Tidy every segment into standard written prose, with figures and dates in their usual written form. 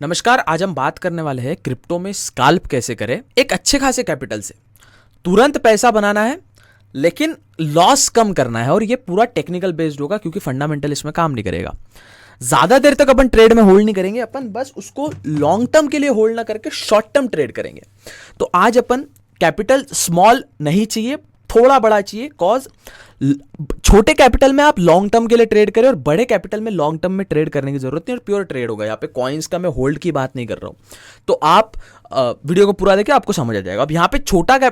नमस्कार। आज हम बात करने वाले हैं क्रिप्टो में स्काल्प कैसे करें एक अच्छे खासे कैपिटल से। तुरंत पैसा बनाना है लेकिन लॉस कम करना है, और ये पूरा टेक्निकल बेस्ड होगा क्योंकि फंडामेंटल इसमें काम नहीं करेगा। ज्यादा देर तक अपन ट्रेड में होल्ड नहीं करेंगे, अपन बस उसको लॉन्ग टर्म के लिए होल्ड ना करके शॉर्ट टर्म ट्रेड करेंगे। तो आज अपन कैपिटल स्मॉल नहीं चाहिए, थोड़ा बड़ा चाहिए, कॉज छोटे कैपिटल में आप लॉन्ग टर्म के लिए ट्रेड करें और बड़े कैपिटल में लॉन्ग टर्म में ट्रेड करने की जरूरत नहीं, और प्योर ट्रेड होगा। यहाँ पे कॉइन्स का मैं होल्ड की बात नहीं कर रहा हूं। तो आप वीडियो को पूरा देखिए, आपको समझ आ जाएगा। अब यहाँ पे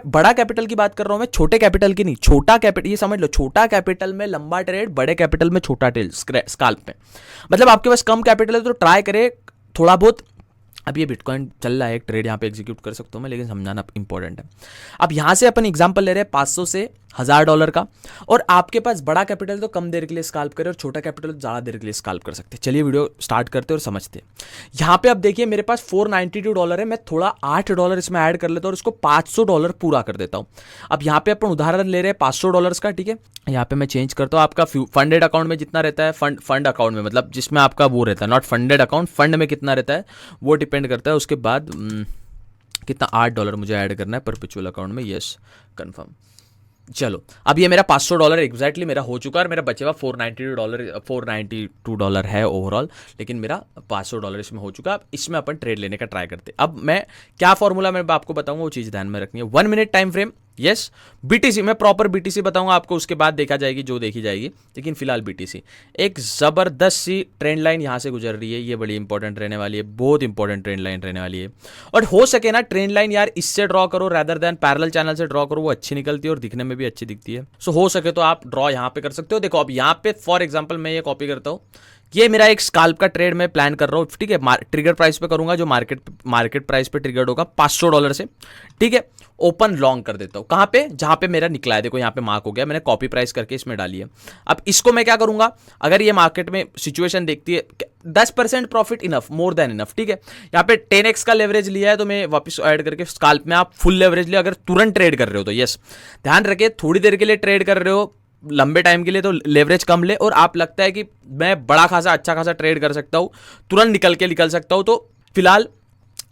बड़ा कैपिटल की बात कर रहा हूं मैं, छोटे कैपिटल की नहीं। छोटा कैपिटल, ये समझ लो, छोटा कैपिटल में लंबा ट्रेड, बड़े कैपिटल में छोटा ट्रेड स्काल्प में। मतलब आपके पास कम कैपिटल है तो ट्राई करे थोड़ा बहुत। अब ये बिटकॉइन चल रहा है, एक ट्रेड यहाँ पे एग्जीक्यूट कर सकता हूँ मैं, लेकिन समझाना इंपॉर्टेंट है। अब यहाँ से अपन एग्जांपल ले रहे हैं 500 से $1000 का, और आपके पास बड़ा कैपिटल तो कम देर के लिए स्काल्प करे और छोटा कैपिटल तो ज़्यादा देर के लिए स्काल्प कर सकते हैं। चलिए वीडियो स्टार्ट करते और समझते हैं। यहाँ पे अब देखिए मेरे पास $492 है, मैं थोड़ा $8 इसमें ऐड कर लेता हूँ और इसको $500 पूरा कर देता हूँ। अब यहाँ पे अपन उदाहरण ले रहे हैं $500 का, ठीक है। यहाँ पे मैं चेंज करता हूँ, आपका फंडेड अकाउंट में जितना रहता है, फंड अकाउंट में मतलब जिसमें आपका वो रहता है, नॉट फंडेड अकाउंट, फंड में कितना रहता है वो डिपेंड करता है। उसके बाद कितना $8 मुझे ऐड करना है परपेचुअल अकाउंट में, यस कंफर्म। चलो अब ये मेरा $500 एग्जैक्टली मेरा हो चुका है, और मेरा बचे हुआ $492 है ओवरऑल, लेकिन मेरा $500 इसमें हो चुका है। अब इसमें अपन ट्रेड लेने का ट्राई करते। अब मैं क्या फॉर्मूला मैं आपको बताऊंगा, वो चीज़ ध्यान में रखनी है। 1 minute time frame, yes BTC, मैं प्रॉपर बीटीसी बताऊंगा आपको, उसके बाद देखा जाएगी जो देखी जाएगी, लेकिन फिलहाल बीटीसी। एक जबरदस्त सी ट्रेंड लाइन यहाँ से गुजर रही है, ये बड़ी इंपॉर्टेंट रहने वाली है, बहुत इंपॉर्टेंट ट्रेंड लाइन रहने वाली है। और हो सके ना ट्रेंड लाइन यार इससे ड्रॉ करो रादर देन पैरेलल चैनल से ड्रॉ करो, वो अच्छी निकलती है और दिखने में भी अच्छी दिखती है। सो हो सके तो आप ड्रॉ यहाँ पे कर सकते हो। देखो अब यहाँ पे फॉर एग्जाम्पल मैं ये कॉपी करता हूँ, ये मेरा एक स्काल्प का ट्रेड मैं प्लान कर रहा हूँ, ठीक है। ट्रिगर प्राइस पे करूंगा जो मार्केट प्राइस पे ट्रिगर्ड होगा $500 से, ठीक है। ओपन लॉन्ग कर देता हूँ कहाँ पे, जहां पे मेरा निकला है। देखो यहाँ पे मार्क हो गया, मैंने कॉपी प्राइस करके इसमें डाली है। अब इसको मैं क्या करूंगा, अगर ये मार्केट में सिचुएशन देखती है 10% profit enough, more than enough, ठीक है। यहाँ पे 10x का लेवरेज लिया है तो मैं वापस ऐड करके स्काल्प में आप फुल लेवरेज लिया अगर तुरंत ट्रेड कर रहे हो तो, यस ध्यान रखिए थोड़ी देर के लिए ट्रेड कर रहे हो, लंबे टाइम के लिए तो लेवरेज कम ले, और आप लगता है कि मैं बड़ा खासा अच्छा खासा ट्रेड कर सकता हूं, तुरंत निकल सकता हूं, तो फिलहाल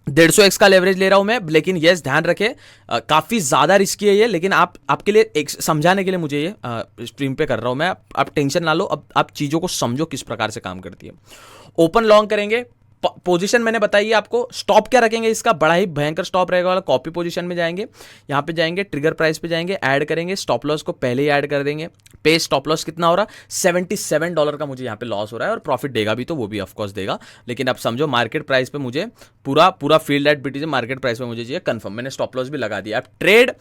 150x का लेवरेज ले रहा हूं मैं। लेकिन यस ध्यान रखें काफी ज्यादा रिस्की है ये, लेकिन आपके लिए एक समझाने के लिए मुझे ये स्ट्रीम पे कर रहा हूं मैं। आप टेंशन ना लो, अब आप चीजों को समझो किस प्रकार से काम करती है। ओपन लॉन्ग करेंगे, पोजीशन मैंने बताई है आपको। स्टॉप क्या रखेंगे, इसका बड़ा ही भयंकर स्टॉप रहेगा वाला। कॉपी पोजीशन में जाएंगे, यहाँ पे जाएंगे, ट्रिगर प्राइस पे जाएंगे, ऐड करेंगे, स्टॉप लॉस को पहले ही ऐड कर देंगे। पे स्टॉप लॉस कितना हो रहा है, $77 का मुझे यहाँ पे लॉस हो रहा है, और प्रॉफिट देगा भी तो वो भी ऑफकोर्स देगा, लेकिन अब समझो मार्केट प्राइस पे मुझे पूरा field at BTC market price पे मुझे चाहिए कंफर्म। मैंने स्टॉप लॉस भी लगा दिया। अब ट्रेड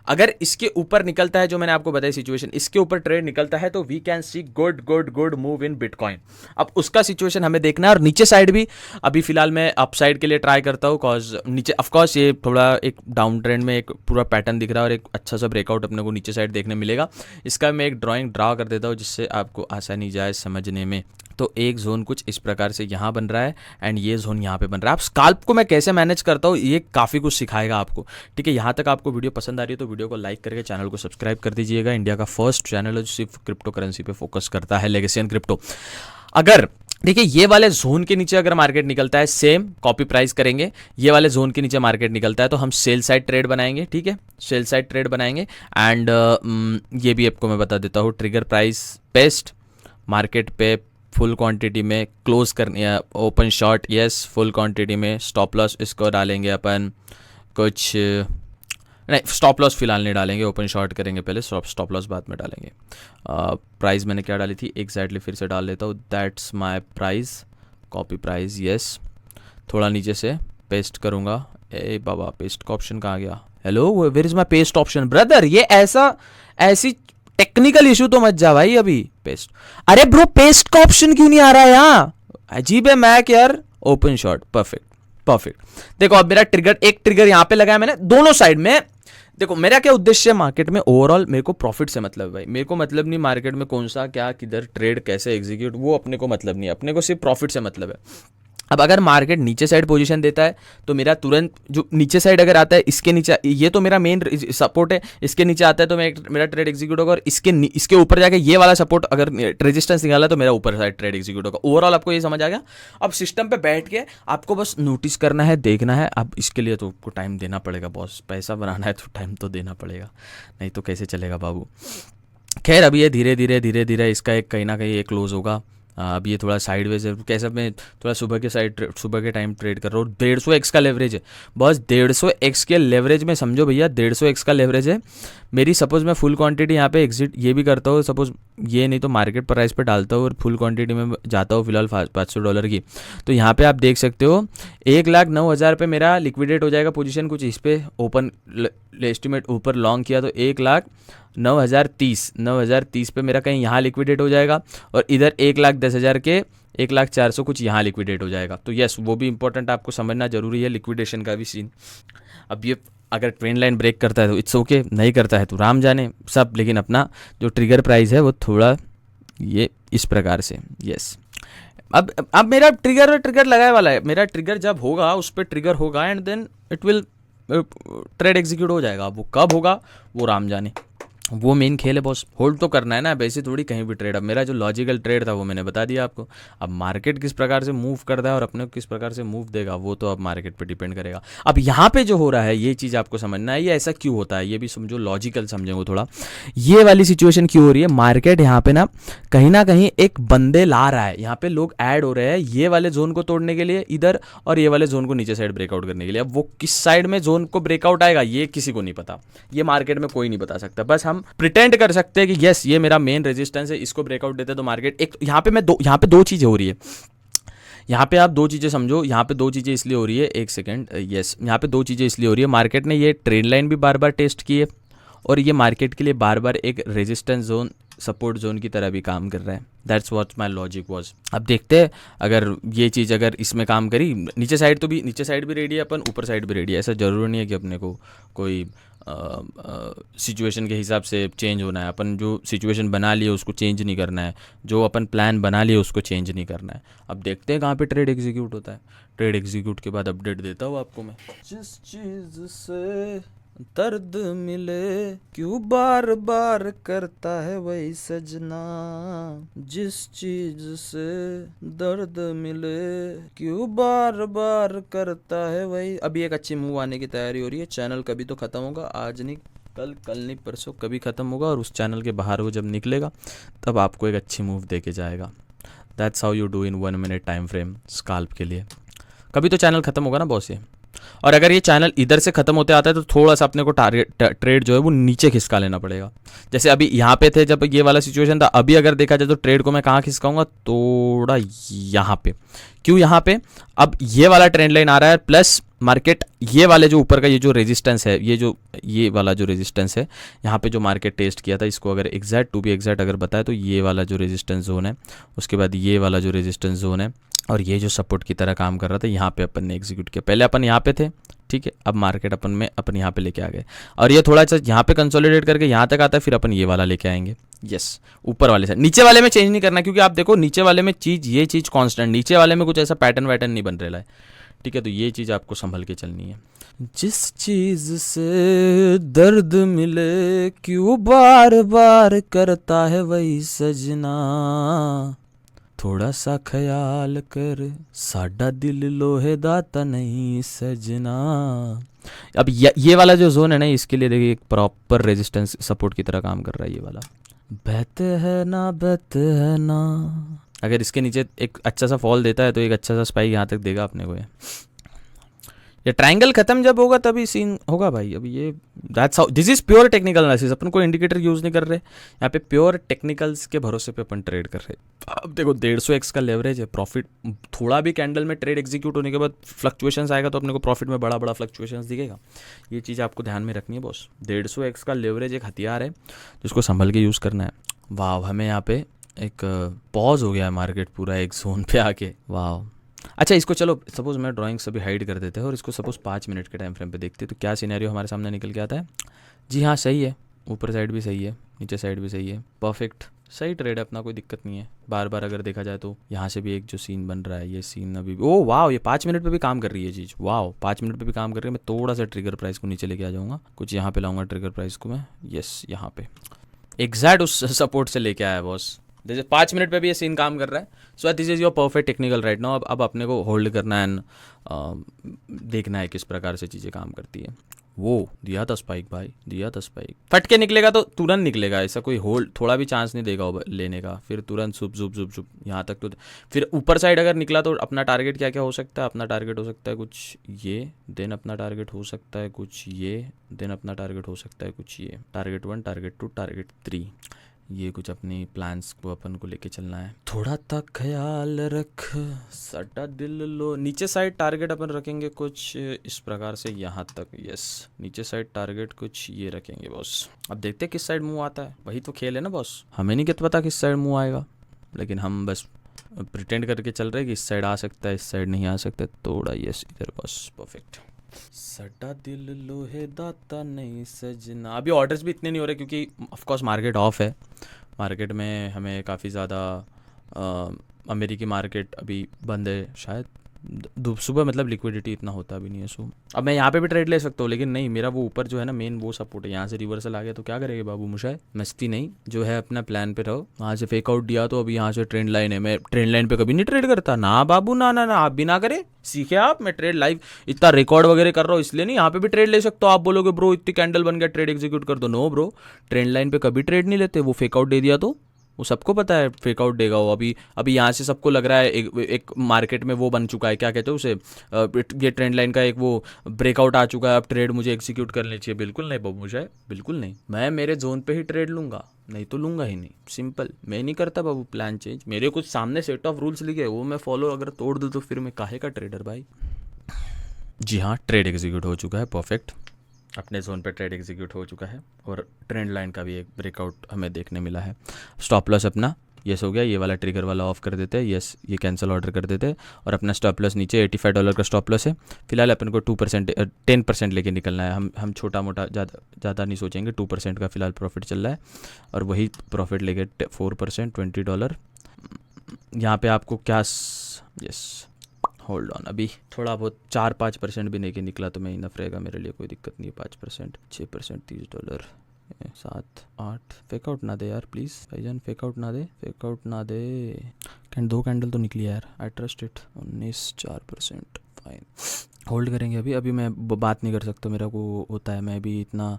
अगर इसके ऊपर निकलता है, जो मैंने आपको बताया सिचुएशन, इसके ऊपर ट्रेड निकलता है तो we can see good move in bitcoin. अब उसका सिचुएशन हमें देखना है, और नीचे साइड भी अभी फिलहाल मैं अप साइड के लिए ट्राई करता हूँ, कॉज नीचे ऑफकोर्स ये थोड़ा एक डाउन ट्रेंड में एक पूरा पैटर्न दिख रहा है और एक अच्छा सा ब्रेकआउट अपने को नीचे साइड देखने मिलेगा। इसका मैं एक ड्राइंग ड्रा कर देता हूँ जिससे आपको आसानी जाए समझने में। तो एक जोन कुछ इस प्रकार से यहाँ बन रहा है, एंड ये जोन यहाँ पे बन रहा है। आप स्काल्प को मैं कैसे मैनेज करता हूँ ये काफ़ी कुछ सिखाएगा आपको, ठीक है। यहाँ तक आपको वीडियो पसंद आ रही है तो वीडियो को लाइक करके चैनल को सब्सक्राइब कर दीजिएगा। इंडिया का फर्स्ट चैनल है जो सिर्फ क्रिप्टो करेंसी पे फोकस करता है, लेगेसी एंड क्रिप्टो। अगर देखिए ये वाले जोन के नीचे अगर मार्केट निकलता है, सेम कॉपी प्राइस करेंगे, ये वाले जोन के नीचे मार्केट निकलता है तो हम सेल साइड ट्रेड बनाएंगे, ठीक है, सेल साइड ट्रेड बनाएंगे। एंड ये भी आपको मैं बता देता हूँ, ट्रिगर प्राइस बेस्ट मार्केट पे फुल क्वांटिटी में क्लोज करनी है, open short yes full quantity में, स्टॉप लॉस इसको डालेंगे अपन कुछ नहीं, स्टॉप लॉस फिलहाल नहीं डालेंगे, ओपन शॉर्ट करेंगे पहले, स्टॉप लॉस बाद में डालेंगे। प्राइस मैंने क्या डाली थी एग्जैक्टली फिर से डाल लेता हूँ, that's my price, copy price yes, थोड़ा नीचे से पेस्ट करूँगा। ए बाबा पेस्ट का ऑप्शन कहाँ गया, hello where is my paste option brother, ये ऐसी टेक्निकल इशू तो मत जा भाई अभी। पेस्ट, अरे ब्रो पेस्ट का ऑप्शन क्यों नहीं आ रहा है यहाँ, अजीब है मैक यार। Open short perfect. देखो अब मेरा एक ट्रिगर यहाँ पे लगाया मैंने दोनों साइड में। देखो मेरा क्या उद्देश्य है मार्केट में, ओवरऑल मेरे को प्रॉफिट से मतलब है भाई, मेरे को मतलब नहीं मार्केट में कौन सा क्या किधर ट्रेड कैसे एग्जीक्यूट, वो अपने को मतलब नहीं है, अपने को सिर्फ प्रॉफिट से मतलब है। अब अगर मार्केट नीचे साइड पोजीशन देता है तो मेरा तुरंत जो नीचे साइड अगर आता है, इसके नीचे, ये तो मेरा मेन सपोर्ट है, इसके नीचे आता है तो मेरा ट्रेड एग्जीक्यूट होगा, और इसके ऊपर जाके ये वाला सपोर्ट अगर रेजिस्टेंस निकाला तो मेरा ऊपर साइड ट्रेड एग्जीक्यूट होगा। ओवरऑल आपको ये समझ आ गया। अब सिस्टम पे बैठ के आपको बस नोटिस करना है, देखना है। अब इसके लिए तो आपको टाइम देना पड़ेगा बॉस, पैसा बनाना है तो टाइम तो देना पड़ेगा, नहीं तो कैसे चलेगा बाबू। खैर अभी ये धीरे धीरे धीरे धीरे इसका एक कहीं ना कहीं ये क्लोज होगा। अब ये थोड़ा साइडवेज है, कैसा मैं थोड़ा सुबह के टाइम ट्रेड कर रहा हूँ। 150x का लेवरेज है बस, 150x के लेवरेज में समझो भैया, 150x का लेवरेज है मेरी। सपोज मैं फुल क्वांटिटी यहाँ पे एग्जिट ये भी करता हूँ, सपोज ये नहीं तो मार्केट प्राइस पे डालता हूँ और फुल क्वांटिटी में जाता हूँ फिलहाल $500 की, तो यहाँ पे आप देख सकते हो 1,09,000 पे मेरा लिक्विडेट हो जाएगा पोजीशन। कुछ इस पे ओपन एस्टिमेट ऊपर लॉन्ग किया तो 1,09,030 पे मेरा कहीं यहाँ लिक्विडेट हो जाएगा, और इधर 1,10,000 के 1,04,000 कुछ यहाँ लिक्विडेट हो जाएगा। तो यस, वो भी इंपॉर्टेंट आपको समझना जरूरी है, लिक्विडेशन का भी सीन। अब ये अगर ट्रेंड लाइन ब्रेक करता है तो इट्स ओके, नहीं करता है तो राम जाने सब, लेकिन अपना जो ट्रिगर प्राइस है वो थोड़ा ये इस प्रकार से। यस, अब मेरा ट्रिगर लगाए वाला है, मेरा ट्रिगर जब होगा उस पर ट्रिगर होगा and then it will trade execute हो जाएगा। वो कब होगा वो राम जाने, वो मेन खेल है बॉस। होल्ड तो करना है ना, वैसे थोड़ी कहीं भी ट्रेड। अब मेरा जो लॉजिकल ट्रेड था वो मैंने बता दिया आपको। अब मार्केट किस प्रकार से मूव करता है और अपने को किस प्रकार से मूव देगा वो तो अब मार्केट पे डिपेंड करेगा। अब यहाँ पे जो हो रहा है ये चीज़ आपको समझना है, ये ऐसा क्यों होता है ये भी समझो, लॉजिकल समझेंगे थोड़ा। ये वाली सिचुएशन क्यों हो रही है, मार्केट यहाँ पे ना कहीं एक बंदे ला रहा है, यहाँ पे लोग ऐड हो रहे हैं ये वाले जोन को तोड़ने के लिए इधर, और ये वाले जोन को नीचे साइड ब्रेकआउट करने के लिए। अब वो किस साइड में जोन को ब्रेकआउट आएगा ये किसी को नहीं पता, ये मार्केट में कोई नहीं बता सकता। बस हम प्रिटेंड कर सकते हैं कि यस ये मेरा मेन रेजिस्टेंस है, इसको ब्रेकआउट देते तो मार्केट एक यहाँ पे दो चीज़ें हो रही है। यहाँ पे आप दो चीज़ें समझो, यहाँ पे दो चीज़ें इसलिए हो रही है, एक सेकेंड, यस यहाँ पे दो चीज़ें इसलिए हो रही है। मार्केट ने ये ट्रेंड लाइन भी बार बार टेस्ट की है, और ये मार्केट के लिए बार बार एक रेजिस्टेंस जोन सपोर्ट जोन की तरह भी काम कर रहा है। That's what my logic was. अब देखते हैं अगर ये चीज़ अगर इसमें काम करी, नीचे साइड भी रेडी है अपन, ऊपर साइड भी रेडी है। ऐसा ज़रूरी नहीं है कि अपने को कोई सिचुएशन के हिसाब से चेंज होना है। अपन जो सिचुएशन बना लिए उसको चेंज नहीं करना है, जो अपन प्लान बना लिए उसको चेंज नहीं करना है। अब देखते हैं कहाँ पे ट्रेड एग्जीक्यूट होता है। ट्रेड एग्जीक्यूट के बाद अपडेट देता हूँ आपको मैं। जिस चीज़ से दर्द मिले क्यों बार बार करता है वही सजना, जिस चीज से दर्द मिले क्यों बार बार करता है वही। अभी एक अच्छी मूव आने की तैयारी हो रही है। चैनल कभी तो खत्म होगा, आज नहीं कल नहीं परसों कभी खत्म होगा, और उस चैनल के बाहर वो जब निकलेगा तब आपको एक अच्छी मूव दे के जाएगा। That's how you do in 1 minute time frame scalp के लिए। कभी तो चैनल खत्म होगा ना बॉस ये। और अगर ये चैनल इधर से खत्म होते आता है तो थोड़ा सा अपने को टारगेट ट्रेड जो है वो नीचे खिसका लेना पड़ेगा। जैसे अभी यहाँ पे थे जब ये वाला सिचुएशन था, अभी अगर देखा जाए तो ट्रेड को मैं कहाँ खिसकाऊंगा, थोड़ा यहाँ पे। क्यों यहाँ पे, अब ये वाला ट्रेंड लाइन आ रहा है, प्लस मार्केट ये वाले जो ऊपर का ये जो रेजिस्टेंस है, ये वाला जो रेजिस्टेंस है यहाँ पे जो मार्केट टेस्ट किया था, इसको अगर एग्जैक्ट टू बी एग्जैक्ट अगर बताए तो ये वाला जो रेजिस्टेंस जोन है, उसके बाद ये वाला जो रेजिस्टेंस जोन है, और ये जो सपोर्ट की तरह काम कर रहा था, यहाँ पे अपन ने एग्जीक्यूट किया। पहले अपन यहाँ पे थे, ठीक है, अब मार्केट अपन यहाँ पे लेके आ गए, और ये थोड़ा सा यहाँ पे कंसोलिडेट करके यहाँ तक आता है, फिर अपन ये वाला लेके आएंगे। यस, ऊपर वाले से नीचे वाले में चेंज नहीं करना, क्योंकि आप देखो नीचे वाले में ये चीज़ कांस्टेंट, नीचे वाले में कुछ ऐसा पैटर्न वैटर्न नहीं बन रहा है, ठीक है। तो ये चीज़ आपको संभल के चलनी है। जिस चीज़ से दर्द मिले क्यों बार बार करता है वही सजना, थोड़ा सा ख्याल कर साडा दिल लोहे दाता नहीं सजना। अब ये वाला जो जोन है ना, इसके लिए देखिए एक प्रॉपर रेजिस्टेंस सपोर्ट की तरह काम कर रहा है ये वाला। बहते है ना, अगर इसके नीचे एक अच्छा सा फॉल देता है तो एक अच्छा सा स्पाइक यहाँ तक देगा अपने को। ये ट्रायंगल खत्म जब होगा तभी सीन होगा भाई। अभी ये that's how, this is pure technical analysis. अपन कोई इंडिकेटर यूज नहीं कर रहे यहाँ पे, प्योर टेक्निकल्स के भरोसे पे अपन ट्रेड कर रहे। अब देखो 150x का लेवरेज है, प्रॉफिट थोड़ा भी कैंडल में ट्रेड एग्जीक्यूट होने के बाद फ्लक्चुएशंस आएगा तो अपने को प्रॉफिट में बड़ा फ्लक्चुएशंस दिखेगा। ये चीज़ आपको ध्यान में रखनी है बॉस। 150x का लेवरेज एक हथियार है जिसको संभल के यूज़ करना है। वाह, हमें यहाँ पे एक पॉज हो गया है मार्केट पूरा एक जोन पे आके। वाह, अच्छा इसको चलो सपोज मैं ड्राइंग सभी हाइड कर देते हैं और इसको सपोज 5 मिनट के टाइम फ्रेम पे देखते हैं तो क्या सिनेरियो हमारे सामने निकल के आता है। जी हाँ, सही है, ऊपर साइड भी सही है, नीचे साइड भी सही है, परफेक्ट। सही ट्रेड है अपना, कोई दिक्कत नहीं है। बार बार अगर देखा जाए तो यहाँ से भी एक जो सीन बन रहा है, ये सीन अभी ओ वाह, ये 5 मिनट पे भी काम कर रही है चीज़। वाह, 5 मिनट पे भी काम कर रही है। मैं थोड़ा सा ट्रिगर प्राइस को नीचे लेके आ जाऊँगा, कुछ यहाँ पे लाऊंगा ट्रिगर प्राइस को मैं। यस, यहाँ पे एग्जैक्ट उस सपोर्ट से लेके आया बॉस। जैसे 5 मिनट पे भी ये सीन काम कर रहा है। So this is your perfect technical right now. अब अपने को होल्ड करना है एंड देखना है किस प्रकार से चीज़ें काम करती है। वो दिया था स्पाइक भाई, दिया था स्पाइक। फट के निकलेगा तो तुरंत निकलेगा, ऐसा कोई होल्ड थोड़ा भी चांस नहीं देगा लेने का। फिर तुरंत सुप सुप सुप सुप यहाँ तक तो। फिर ऊपर साइड अगर निकला तो अपना टारगेट क्या क्या हो सकता है? अपना टारगेट हो सकता है कुछ ये, देन अपना टारगेट हो सकता है कुछ ये, देन अपना टारगेट हो सकता है कुछ ये। Target 1, target 2, target 3। ये कुछ अपनी प्लान्स को अपन को लेके चलना है। थोड़ा तक ख्याल रख, सटा दिल लो। नीचे साइड टारगेट अपन रखेंगे कुछ इस प्रकार से यहाँ तक। यस, नीचे साइड टारगेट कुछ ये रखेंगे बॉस। अब देखते हैं किस साइड मुंह आता है, वही तो खेल है ना बॉस। हमें नहीं क्या पता किस साइड मुंह आएगा, लेकिन हम बस प्रिटेंड करके चल रहे हैं कि इस साइड आ सकता है, इस साइड नहीं आ सकता। थोड़ा यस इधर बॉस, परफेक्ट। सटा दिल लोहे दाता नहीं सजना। अभी ऑर्डर्स भी इतने नहीं हो रहे क्योंकि ऑफकोर्स मार्केट ऑफ है। मार्केट में हमें काफ़ी ज़्यादा अमेरिकी मार्केट अभी बंद है शायद। सुबह मतलब लिक्विडिटी इतना होता भी नहीं है। सो अब मैं यहाँ पे भी ट्रेड ले सकता हूँ, लेकिन नहीं, मेरा वो ऊपर जो है ना मेन वो सपोर्ट है। यहाँ से रिवर्सल आ गया तो क्या करेंगे बाबू मुशाय, मस्ती नहीं, जो है अपना प्लान पे रहो। वहाँ से फेक आउट दिया तो अभी यहाँ से ट्रेंड लाइन है। मैं ट्रेंड लाइन पे कभी नहीं ट्रेड करता ना बाबू, ना ना ना, आप भी ना करें, सीखे आप। मैं ट्रेड लाइव इतना रिकॉर्ड वगैरह कर रहा हूँ इसलिए नहीं, यहाँ पे भी ट्रेड ले सकता हूँ। आप बोलोगे ब्रो इतनी कैंडल बन गया ट्रेड एग्जीक्यूट कर दो। नो ब्रो, ट्रेंड लाइन पे कभी ट्रेड नहीं लेते। वो फेक आउट दे दिया तो वो सबको पता है फेक आउट देगा वो। अभी यहाँ से सबको लग रहा है एक मार्केट में वो बन चुका है, क्या कहते हैं उसे, ये ट्रेंड लाइन का एक वो ब्रेकआउट आ चुका है। अब ट्रेड मुझे एग्जीक्यूट करनी चाहिए। बिल्कुल नहीं बाबू मुझे, बिल्कुल नहीं। मैं मेरे जोन पे ही ट्रेड लूँगा, नहीं तो लूँगा ही नहीं। सिंपल, मैं नहीं करता बाबू प्लान चेंज। मेरे कुछ सामने सेट ऑफ रूल्स लिखे वो मैं फॉलो अगर तोड़ दूँ तो फिर मैं काहे का ट्रेडर भाई। जी हाँ, ट्रेड एग्जीक्यूट हो चुका है, परफेक्ट। अपने जोन पे ट्रेड एग्जीक्यूट हो चुका है और ट्रेंड लाइन का भी एक ब्रेकआउट हमें देखने मिला है। स्टॉप लॉस अपना यस हो गया, ये वाला ट्रिगर वाला ऑफ कर देते हैं। यस, ये कैंसिल ऑर्डर कर देते हैं और अपना स्टॉप लॉस नीचे $85 का स्टॉप लॉस है। फिलहाल अपन को 2% 10% लेके निकलना है। हम छोटा मोटा ज़्यादा नहीं सोचेंगे। 2% का फिलहाल प्रॉफिट चल रहा है और वही प्रॉफिट लेके 4% $20। यहाँ पे आपको क्या यस होल्ड ऑन, अभी थोड़ा बहुत 4-5% भी लेके निकला तो मैं इनफ रहेगा मेरे लिए, कोई दिक्कत नहीं है। 5%, 6%, $30, 7, 8। फेकआउट ना दे यार प्लीज़ भाईजान, फेकआउट ना दे, फेकआउट ना दे। 2 कैंडल तो निकली यार, I trust it. 19, 4%, fine. Hold करेंगे अभी मैं बात नहीं कर सकता, मेरा को होता है, मैं भी इतना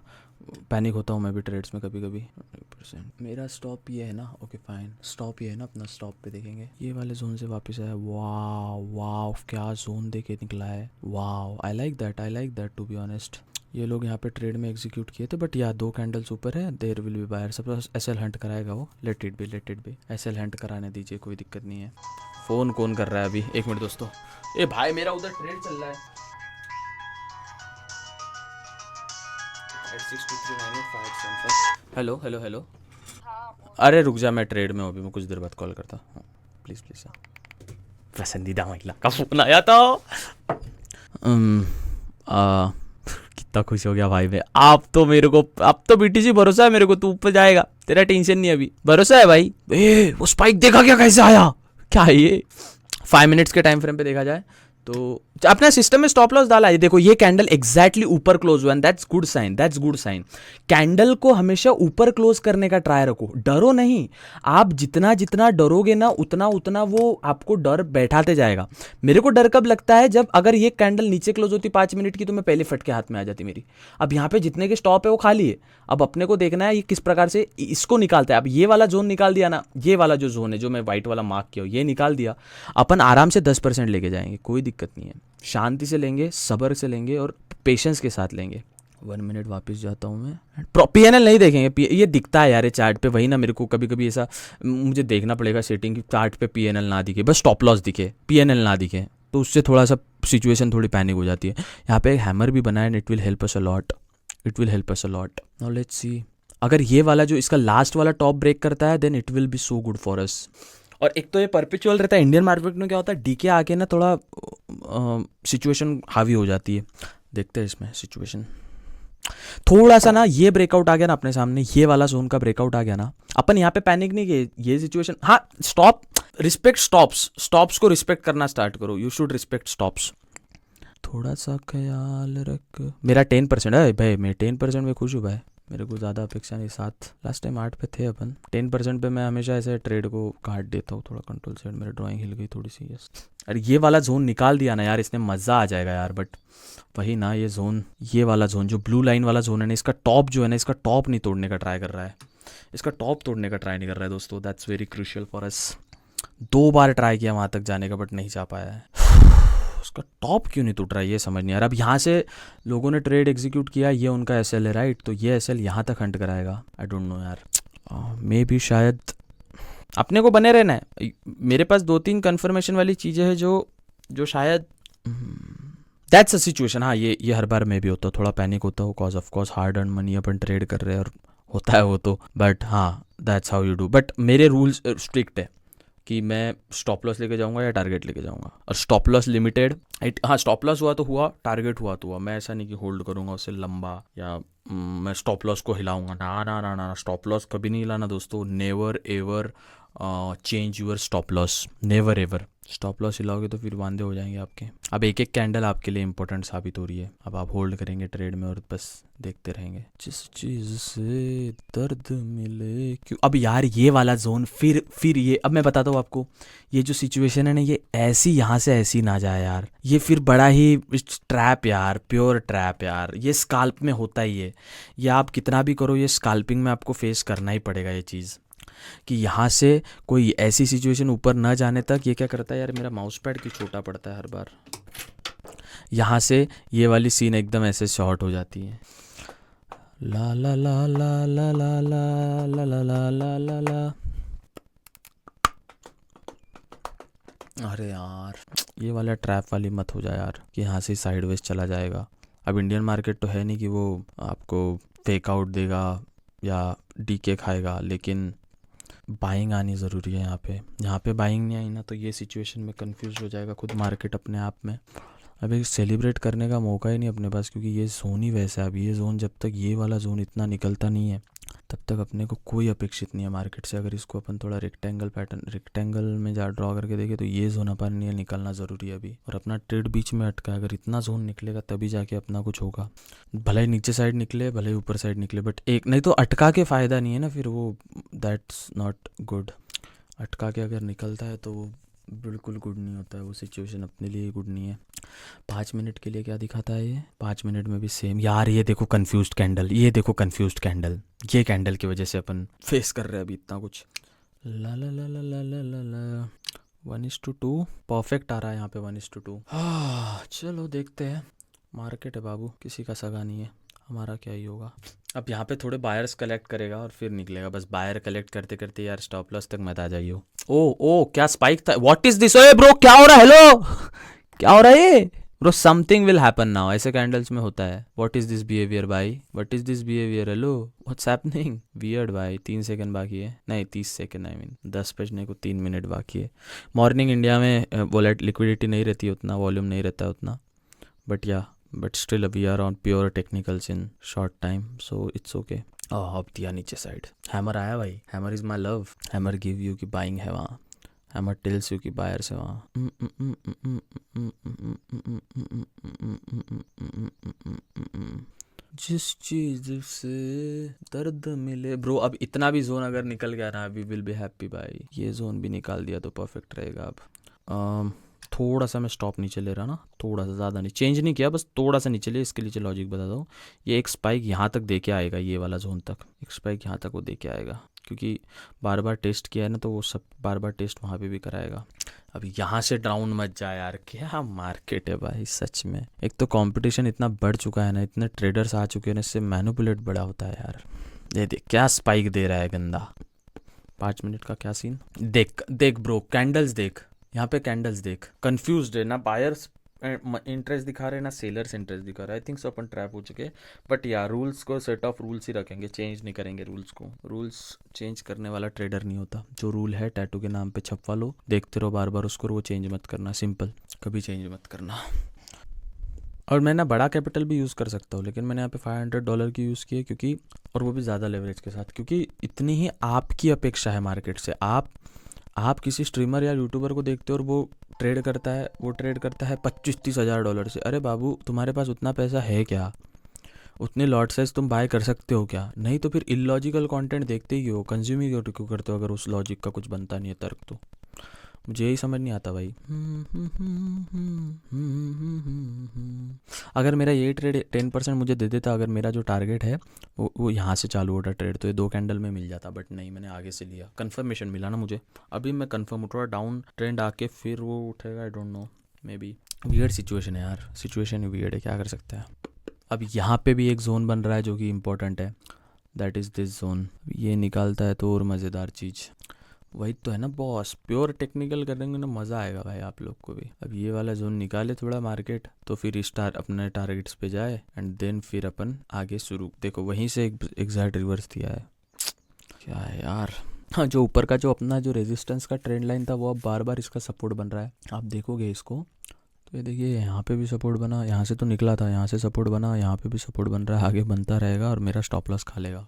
पैनिक होता हूँ मैं भी ट्रेड्स में कभी कभी। 100%। मेरा स्टॉप ये है ना, ओके फाइन, स्टॉप ये है ना अपना। स्टॉप पे देखेंगे ये वाले जोन से वापस आया। वाह वाह, क्या जोन देके निकला है। वाह, I like that to be honest. ये लोग यहाँ पे ट्रेड में एग्जीक्यूट किए थे, बट यार 2 कैंडल्स ऊपर है। There will be buyer. सब एसएल हंट कराएगा वो। Let it be SL hunt कराने दीजिए, कोई दिक्कत नहीं है। फ़ोन कौन कर रहा है अभी? 1 मिनट दोस्तों। ए भाई मेरा उधर ट्रेड चल रहा है। 8623985875। हेलो। अरे रुक जा, मैं ट्रेड में हूँ अभी, मैं कुछ देर बाद कॉल करता हूँ। प्लीज़ पसंदीदा महिला का फ़ोन आया था। कितना खुश हो गया भाई मैं। आप तो मेरे को, अब तो बीटीसी भरोसा है मेरे को, तू ऊपर जाएगा, तेरा टेंशन नहीं अभी, भरोसा है भाई। वो स्पाइक देखा क्या कैसे आया, क्या है ये? 5 मिनट्स के टाइम फ्रेम पे देखा जाए तो अपना सिस्टम में स्टॉप लॉस डाला है। देखो ये कैंडल एग्जैक्टली ऊपर क्लोज हुआ, दैट्स गुड साइन। कैंडल को हमेशा ऊपर क्लोज करने का ट्राई रखो, डरो नहीं। आप जितना जितना डरोगे ना उतना वो आपको डर बैठाते जाएगा। मेरे को डर कब लगता है, जब अगर ये कैंडल नीचे क्लोज होती 5 मिनट की तो मैं पहले फटके हाथ में आ जाती मेरी। अब यहाँ पे जितने के स्टॉप है वो खाली है। अब अपने को देखना है ये किस प्रकार से इसको निकालता है। अब ये वाला जोन निकाल दिया ना, ये वाला जो जोन है जो मैं व्हाइट वाला मार्क किया ये निकाल दिया, अपन आराम से 10% लेके जाएंगे, कोई दिक्कत नहीं है। शांति से लेंगे, सब्र से लेंगे और पेशेंस के साथ लेंगे। 1 मिनट वापस जाता हूँ मैं। पीएनएल नहीं देखेंगे, ये दिखता है यार ये चार्ट पे, वही ना मेरे को कभी कभी ऐसा मुझे देखना पड़ेगा सेटिंग की चार्ट पे पीएनएल ना दिखे, बस स्टॉप लॉस दिखे, पीएनएल ना दिखे, तो उससे थोड़ा सा सिचुएशन थोड़ी पैनिक हो जाती है। यहाँ पे एक हैमर भी बना है, it will help us a lot, now let's see. अगर ये वाला जो इसका लास्ट वाला टॉप ब्रेक करता है then it will be so good for us. और एक तो ये परपेचुअल रहता है। इंडियन मार्केट में क्या होता है, डीके आके ना थोड़ा सिचुएशन हावी हो जाती है। देखते हैं इसमें सिचुएशन। थोड़ा सा ना ये ब्रेकआउट आ गया ना अपने सामने, ये वाला जोन का ब्रेकआउट आ गया ना, अपन यहाँ पे पैनिक नहीं किए, ये सिचुएशन, हाँ स्टॉप, रिस्पेक्ट स्टॉप्स, स्टॉप्स को रिस्पेक्ट करना स्टार्ट करो, यू शुड रिस्पेक्ट स्टॉप्स। थोड़ा सा ख्याल रख, मेरा 10% है भाई, मैं 10% में खुश हूँ भाई, मेरे को ज़्यादा अपेक्षा नहीं। 7 लास्ट टाइम 8 पे थे अपन, 10% पे मैं हमेशा ऐसे ट्रेड को काट देता हूँ, थोड़ा कंट्रोल सेट, मेरी ड्राइंग हिल गई थोड़ी सी। यस, अरे ये वाला जोन निकाल दिया ना यार इसने, मज़ा आ जाएगा यार, बट वही ना, ये जोन, ये वाला जोन जो ब्लू लाइन वाला जोन है ना, इसका टॉप जो है ना, इसका टॉप नहीं तोड़ने का ट्राई कर रहा है, इसका टॉप तोड़ने का ट्राई नहीं कर रहा है दोस्तों, that's very crucial for us. 2 bar try किया वहाँ तक जाने का बट नहीं जा पाया है। उसका टॉप क्यों नहीं टूट रहा है ये समझ नहीं आ रहा। अब यहाँ से लोगों ने ट्रेड एग्जीक्यूट किया, ये उनका एसएल है राइट, तो ये एसएल यहाँ तक हंट कराएगा, आई डोंट नो यार, मे भी शायद अपने को बने रहना है। मेरे पास 2-3 कंफर्मेशन वाली चीज़ें हैं जो शायद, दैट्स अ सिचुएशन। हाँ ये हर बार मैं भी होता हूँ, थोड़ा पैनिक होता हूँ, cause of course hard earn money upon trade कर रहे हैं और होता है वो तो, बट हाँ that's how you do. But मेरे रूल्स स्ट्रिक्ट है कि मैं स्टॉप लॉस लेके जाऊंगा या टारगेट लेके जाऊंगा, और स्टॉप लॉस लिमिटेड, हाँ स्टॉप लॉस हुआ तो हुआ, टारगेट हुआ तो हुआ, मैं ऐसा नहीं कि होल्ड करूंगा उसे लंबा, या मैं स्टॉप लॉस को हिलाऊंगा, ना ना ना ना, स्टॉप लॉस कभी नहीं हिलाना दोस्तों, never ever change your stop loss, never ever. Stop loss हिलाओगे तो फिर वांदे हो जाएंगे आपके। अब एक एक कैंडल आपके लिए इंपॉर्टेंट साबित हो रही है, अब आप होल्ड करेंगे ट्रेड में और बस देखते रहेंगे, जिस चीज़ से दर्द मिले क्यों। अब यार ये वाला जोन फिर ये, अब मैं बताता हूँ आपको, ये जो सिचुएशन है ना, ये ऐसी यहाँ से ऐसी ना जाए यार, ये फिर बड़ा ही ट्रैप यार, प्योर ट्रैप यार, ये स्काल्प में होता ही है, ये आप कितना भी करो, ये स्काल्पिंग में आपको फेस करना ही पड़ेगा ये चीज़, कि यहाँ से कोई ऐसी सिचुएशन ऊपर न जाने तक। ये क्या करता है यार, मेरा माउस पैड क्यों छोटा पड़ता है हर बार, यहाँ से ये वाली सीन एकदम ऐसे शॉर्ट हो जाती है, ला ला ला ला ला ला ला ला ला ला ला ला ला। अरे यार ये वाला ट्रैप वाली मत हो जाए यार, कि यहाँ से साइडवेज चला जाएगा। अब इंडियन मार्केट तो है नहीं कि वो आपको फेक आउट देगा या डीके खाएगा, लेकिन बाइंग आनी ज़रूरी है यहाँ पे बाइंग नहीं आई ना तो ये सिचुएशन में कंफ्यूज हो जाएगा खुद मार्केट अपने आप में। अभी सेलिब्रेट करने का मौका ही नहीं अपने पास, क्योंकि ये जोन ही वैसा है। अब ये जोन जब तक ये वाला जोन इतना निकलता नहीं है तब तक अपने को कोई अपेक्षित नहीं है मार्केट से। अगर इसको अपन थोड़ा रेक्टेंगल पैटर्न, रेक्टेंगल में जा ड्रॉ करके देखें तो ये जोन अपन नहीं निकलना ज़रूरी है अभी, और अपना ट्रेड बीच में अटका। अगर इतना जोन निकलेगा तभी जाके अपना कुछ होगा, भले ही नीचे साइड निकले भले ही ऊपर साइड निकले, बट एक नहीं तो अटका के फ़ायदा नहीं है ना फिर वो, दैट्स नॉट गुड। अटका के अगर निकलता है तो वो बिल्कुल गुड नहीं होता है, वो सिचुएशन अपने लिए गुड नहीं है। 5 मिनट के लिए क्या दिखाता है ये, 5 मिनट में भी सेम यार। ये देखो कंफ्यूज्ड कैंडल, ये देखो कंफ्यूज्ड कैंडल, ये कैंडल की वजह से अपन फेस कर रहे हैं अभी इतना कुछ। ला ला ला ला ला ला ला ला 1:2 परफेक्ट आ रहा है यहाँ पे 1:2। हाँ चलो देखते हैं, मार्केट है बाबू, किसी का सगा नहीं है, हमारा क्या ही होगा। अब यहाँ पे थोड़े बायर्स कलेक्ट करेगा और फिर निकलेगा, बस बायर कलेक्ट करते करते यार स्टॉप लॉस तक मत आ जाइए। ओ क्या स्पाइक था, व्हाट इज दिस, ओए ब्रो क्या हो रहा है, हेलो क्या हो रहा है ये bro, something will happen now, ऐसे कैंडल्स में होता है। व्हाट इज दिस बिहेवियर भाई, what is this behaviour, hello what's happening, weird भाई। 3 सेकंड बाकी है, नहीं 30 सेकंड, आई मीन 10 बजने को 3 मिनट बाकी है। मॉर्निंग इंडिया में वॉलेट लिक्विडिटी नहीं रहती उतना, वॉल्यूम नहीं रहता उतना, but still we are on pure technicals in short time, so it's okay. अब दिया नीचे साइड, हैमर आया भाई, hammer is my love, hammer give you की बाइंग है वहाँ, हैमर टेल्स यू की बायर्स है वहाँ। जिस चीज से दर्द मिले ब्रो, अब इतना भी जोन अगर निकल गया ना वी विल बी हैप्पी भाई, ये जोन भी निकाल दिया तो परफेक्ट रहेगा। अब थोड़ा सा मैं स्टॉप नीचे ले रहा ना, थोड़ा सा, ज़्यादा नहीं, चेंज नहीं किया, बस थोड़ा सा नीचे ले। इसके नीचे लॉजिक बता दो, ये एक स्पाइक यहाँ तक दे के आएगा, ये वाला जोन तक एक स्पाइक यहाँ तक वो दे के आएगा, क्योंकि बार बार टेस्ट किया है ना तो वो सब बार बार टेस्ट वहाँ पे भी कराएगा। अब यहाँ से डाउन मत जाए यार, क्या मार्केट है भाई सच में। एक तो कंपटीशन इतना बढ़ चुका है ना, इतने ट्रेडर्स आ चुके हैं ना, इससे मैनिपुलेट बड़ा होता है यार। ये देख क्या स्पाइक दे रहा है गंदा। 5 मिनट का क्या सीन, देख ब्रो कैंडल्स देख, यहाँ पे कैंडल्स देख, कंफ्यूज्ड है ना, बायर्स इंटरेस्ट दिखा रहे हैं ना सेलर्स इंटरेस्ट दिखा रहा है। I think so upon trap हो चुके हैं, बट यार रूल्स को सेट ऑफ रूल्स ही रखेंगे, चेंज नहीं करेंगे रूल्स को। रूल्स चेंज करने वाला ट्रेडर नहीं होता, जो रूल है टैटू के नाम पे छपवा लो, देखते रहो बार बार उसको, वो चेंज मत करना, सिंपल, कभी चेंज मत करना। और मैं ना बड़ा कैपिटल भी यूज़ कर सकता हूँ, लेकिन मैंने यहाँ पे $500 की यूज़ की है, क्योंकि और वो भी ज़्यादा लेवरेज के साथ, क्योंकि इतनी ही आपकी अपेक्षा है मार्केट से। आप किसी स्ट्रीमर या यूट्यूबर को देखते हो और वो ट्रेड करता है 25-30 हज़ार डॉलर से। अरे बाबू, तुम्हारे पास उतना पैसा है क्या? उतने लॉट साइज तुम बाय कर सकते हो क्या? नहीं तो फिर इलॉजिकल कंटेंट देखते ही हो, कंज्यूम ही क्यों करते हो अगर उस लॉजिक का कुछ बनता नहीं है तर्क तो। मुझे यही समझ नहीं आता भाई। अगर मेरा ये ट्रेड 10% मुझे दे देता, अगर मेरा जो टारगेट है वो यहाँ से चालू होता ट्रेड, तो ये 2 कैंडल में मिल जाता, बट नहीं, मैंने आगे से लिया। कंफर्मेशन मिला ना मुझे, अभी मैं कंफर्म उठ रहा, डाउन ट्रेंड आके फिर वो उठेगा, I don't know, may be. Weird situation है यार, सिचुएशन वियर्ड है, क्या कर सकते हैं। अब यहाँ पे भी एक जोन बन रहा है जो कि इम्पोर्टेंट है, दैट इज़ दिस जोन। ये निकालता है तो और मज़ेदार चीज़ वही तो है ना बॉस, प्योर टेक्निकल करेंगे ना, मज़ा आएगा भाई आप लोग को भी। अब ये वाला जोन निकाले थोड़ा मार्केट, तो फिर अपने टारगेट्स पे जाए एंड देन फिर अपन आगे शुरू। देखो वहीं से एक एग्जैक्ट रिवर्स दिया है, क्या है यार। हाँ, जो ऊपर का जो अपना जो रेजिस्टेंस का ट्रेंड लाइन था, वो अब बार बार इसका सपोर्ट बन रहा है। आप देखोगे इसको तो ये देखिए, यहाँ पे भी सपोर्ट बना, यहाँ से तो निकला था, यहाँ से सपोर्ट बना, यहाँ पे भी सपोर्ट बन रहा है, आगे बनता रहेगा और मेरा स्टॉप लॉस खा लेगा।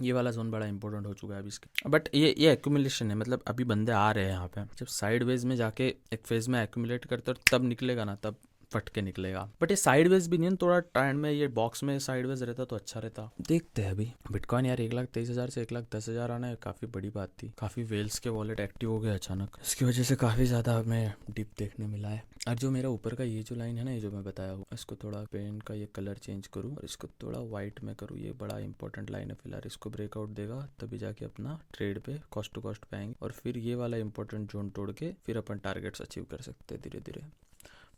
ये वाला जोन बड़ा इंपॉर्टेंट हो चुका है अभी इसके, बट ये एक्यूमुलेशन है, मतलब अभी बंदे आ रहे हैं यहाँ पे। जब साइड वेज में जाके एक फेज में एक्यूमुलेट करते हो तब निकलेगा ना, तब फट के निकलेगा। बट ये साइडवेज भी नहीं है, थोड़ा टाइम में ये बॉक्स में साइडवेज रहता तो अच्छा रहता। देखते हैं अभी। बिटकॉइन यार 1,23,000 से 1,10,000 आना है, काफ़ी बड़ी बात थी। काफ़ी वेल्स के वॉलेट एक्टिव हो गए अचानक, इसकी वजह से काफ़ी ज़्यादा हमें डिप देखने मिला है। और जो मेरा ऊपर का ये जो लाइन है ना, ये जो मैं बताया हूँ, इसको थोड़ा पेन का ये कलर चेंज करूँ और इसको थोड़ा वाइट में करूँ, ये बड़ा इंपॉर्टेंट लाइन है। फिलहाल इसको ब्रेकआउट देगा तभी जाके अपना ट्रेड पे कॉस्ट टू कॉस्ट पे आएंगे, और फिर ये वाला इंपॉर्टेंट जोन तोड़ के फिर अपन टारगेट्स अचीव कर सकते हैं धीरे धीरे।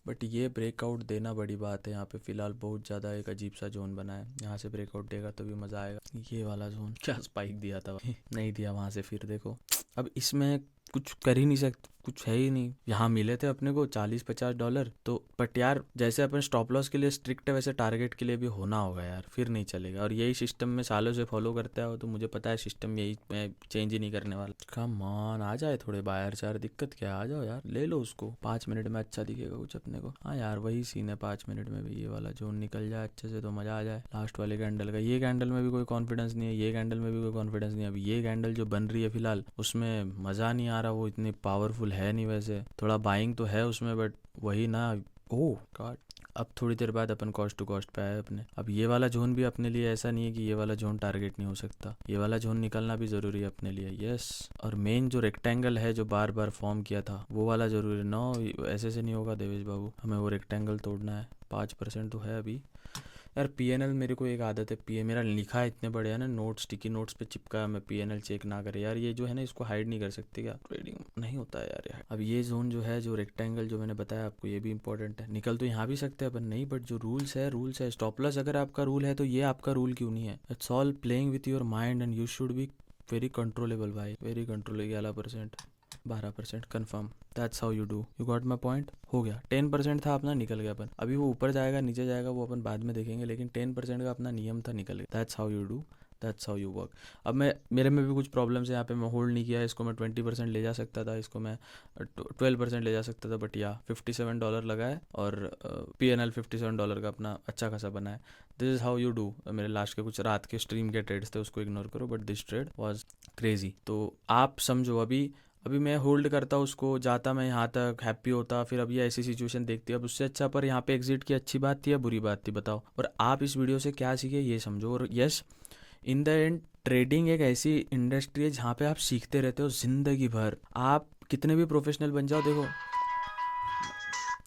बट ये ब्रेकआउट देना बड़ी बात है। यहाँ पे फिलहाल बहुत ज़्यादा एक अजीब सा जोन बना है, यहाँ से ब्रेकआउट देगा तो भी मज़ा आएगा। ये वाला जोन क्या स्पाइक दिया था नहीं दिया वहाँ से, फिर देखो अब इसमें कुछ कर ही नहीं सकते, कुछ है ही नहीं। यहाँ मिले थे अपने को $40-50 तो, बट यार जैसे अपन स्टॉप लॉस के लिए स्ट्रिक्ट है, वैसे टारगेट के लिए भी होना होगा यार, फिर नहीं चलेगा। और यही सिस्टम में सालों से फॉलो करता हो, तो मुझे पता है सिस्टम यही, मैं चेंज ही नहीं करने वाला। कम ऑन, आ जाए थोड़े बायर चार, दिक्कत क्या है, आ जाओ यार, ले लो उसको। 5 मिनट में अच्छा दिखेगा कुछ अपने को। हाँ यार वही सीन है, 5 मिनट में भी ये वाला जोन निकल जाए अच्छे से तो मज़ा आ जाए। लास्ट वाले कैंडल का, ये कैंडल में भी कोई कॉन्फिडेंस नहीं है, ये कैंडल में भी कोई कॉन्फिडेंस नहीं है। अभी ये कैंडल जो बन रही है फिलहाल, उसमें मज़ा नहीं आ रहा, वो इतनी पावरफुल है नहीं। वैसे थोड़ा बाइंग तो है उसमें, बट वही ना, ओह गॉड। अब थोड़ी देर बाद अपन कॉस्ट टू कॉस्ट पे आए अपने। अब ये वाला जोन भी अपने लिए ऐसा नहीं है कि ये वाला जोन टारगेट नहीं हो सकता, ये वाला जोन निकलना भी ज़रूरी है अपने लिए। यस, और मेन जो रेक्टेंगल है जो बार बार फॉर्म किया था, वो वाला ज़रूरी। नो, ऐसे से नहीं होगा देवेश बाबू, हमें वो रेक्टेंगल तोड़ना है। 5% तो है अभी यार। PNL मेरे को एक आदत है, मेरा लिखा है इतने बड़े है ना, नोट्स स्टिकी नोट्स पे चिपका है, मैं PNL चेक ना करे यार। ये जो है ना, इसको हाइड नहीं कर सकते क्या, ट्रेडिंग नहीं होता है यार। अब ये जोन जो है, जो रेक्टेंगल जो मैंने बताया आपको, ये भी इंपॉर्टेंट है। निकल तो यहाँ भी सकते हैं अपन, नहीं, बट जो रूल्स है स्टॉप लॉस अगर आपका रूल है तो ये आपका रूल क्यों नहीं है। It's all playing with your mind and you should be very controllable भाई, very controllable. 11%, 12% confirm, that's how you do. You got my point. हो गया, 10% था अपना, निकल गया अपन। अभी वो ऊपर जाएगा नीचे जाएगा वो अपन बाद में देखेंगे, लेकिन 10% का अपना नियम था, निकल गया। That's how you do, that's how you work. अब मेरे में भी कुछ प्रॉब्लम्स है यहाँ पे, मैं होल्ड नहीं किया है इसको। मैं 20% ले जा सकता था, इसको मैं 12% ले जा सकता था, बट या $57 लगा है, और PNL $57 का अपना अच्छा खासा बना है। This is how you do. मेरे लास्ट के कुछ रात के स्ट्रीम के ट्रेड्स थे, उसको इग्नोर करो, but this trade was crazy. तो आप समझो, अभी मैं होल्ड करता उसको, जाता मैं यहाँ तक, हैप्पी होता, फिर अब ये ऐसी सिचुएशन देखती है। अब उससे अच्छा पर यहाँ पे एग्जिट की अच्छी बात थी या बुरी बात थी, बताओ। और आप इस वीडियो से क्या सीखे ये समझो। और yes, in the end trading एक ऐसी इंडस्ट्री है जहाँ पे आप सीखते रहते हो ज़िंदगी भर। आप कितने भी प्रोफेशनल बन जाओ, देखो।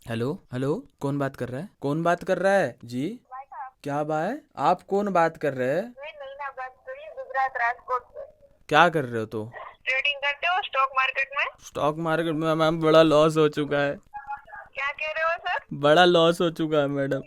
हेलो हेलो, कौन बात कर रहा है, कौन बात कर रहा है जी? क्या बात, आप कौन बात कर रहे हैं? गुजरात राजकोट से। क्या कर रहे हो? तो ट्रेडिंग करते हो स्टॉक मार्केट में? स्टॉक मार्केट में मैम बड़ा लॉस हो चुका है। क्या कह रहे हो सर? बड़ा लॉस हो चुका है मैडम।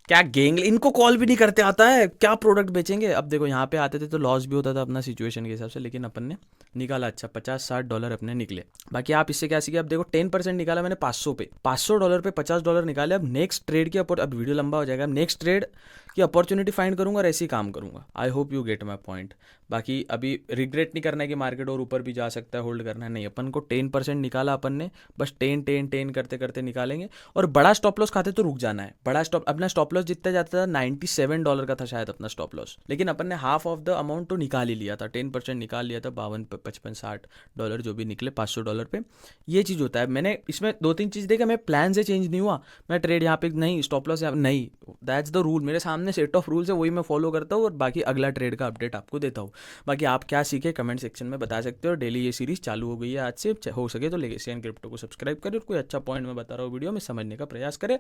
क्या गेंग, इनको कॉल भी नहीं करते आता है, क्या प्रोडक्ट बेचेंगे। अब देखो यहाँ पे आते थे तो लॉस भी होता था अपना सिचुएशन के हिसाब से, लेकिन अपन ने निकाला, अच्छा $50-60 अपने निकले। बाकी आप इससे क्या सीखे, अब देखो 10% निकाला मैंने 500 पे, $500 पे $50 निकाले। अब नेक्स्ट ट्रेड की अब वीडियो लंबा हो जाएगा, अब नेक्स्ट ट्रेड की अपॉर्चुनिटी फाइंड करूंगा और ऐसे ही काम करूंगा। I hope you get my point. बाकी अभी रिग्रेट नहीं करना है कि मार्केट और ऊपर भी जा सकता है, होल्ड करना है, नहीं, अपन को 10% निकाला अपन ने, बस 10 करते करते निकालेंगे। और बड़ा स्टॉप लॉस खाते तो रुक जाना है। बड़ा स्टॉप, अपना स्टॉप लॉस जितना जाता था $97 का था शायद अपना स्टॉप लॉस, लेकिन अपन ने हाफ ऑफ द अमाउंट तो निकाल ही लिया था, 10% निकाल लिया था, 52, 55, $60 जो भी निकले $500 पे। ये चीज़ होता है। मैंने इसमें 2-3 चीज़ देखा, मैं प्लान से चेंज नहीं हुआ, मैं ट्रेड यहाँ पे नहीं, स्टॉप लॉस नहीं, दैट्स द रूल। मेरे सामने सेट ऑफ रूल्स है, वही मैं फॉलो करता हूँ और बाकी अगला ट्रेड का अपडेट आपको देता हूँ। बाकी आप क्या सीखे कमेंट सेक्शन में बता सकते हो। डेली ये सीरीज चालू हो गई है आज से, हो सके तो लेगेसी एंड क्रिप्टो को सब्सक्राइब करें और कोई अच्छा पॉइंट मैं बता रहा हूँ वीडियो में समझने का प्रयास करें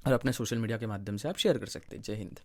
और अपने सोशल मीडिया के माध्यम से आप शेयर कर सकते हैं। जय हिंद।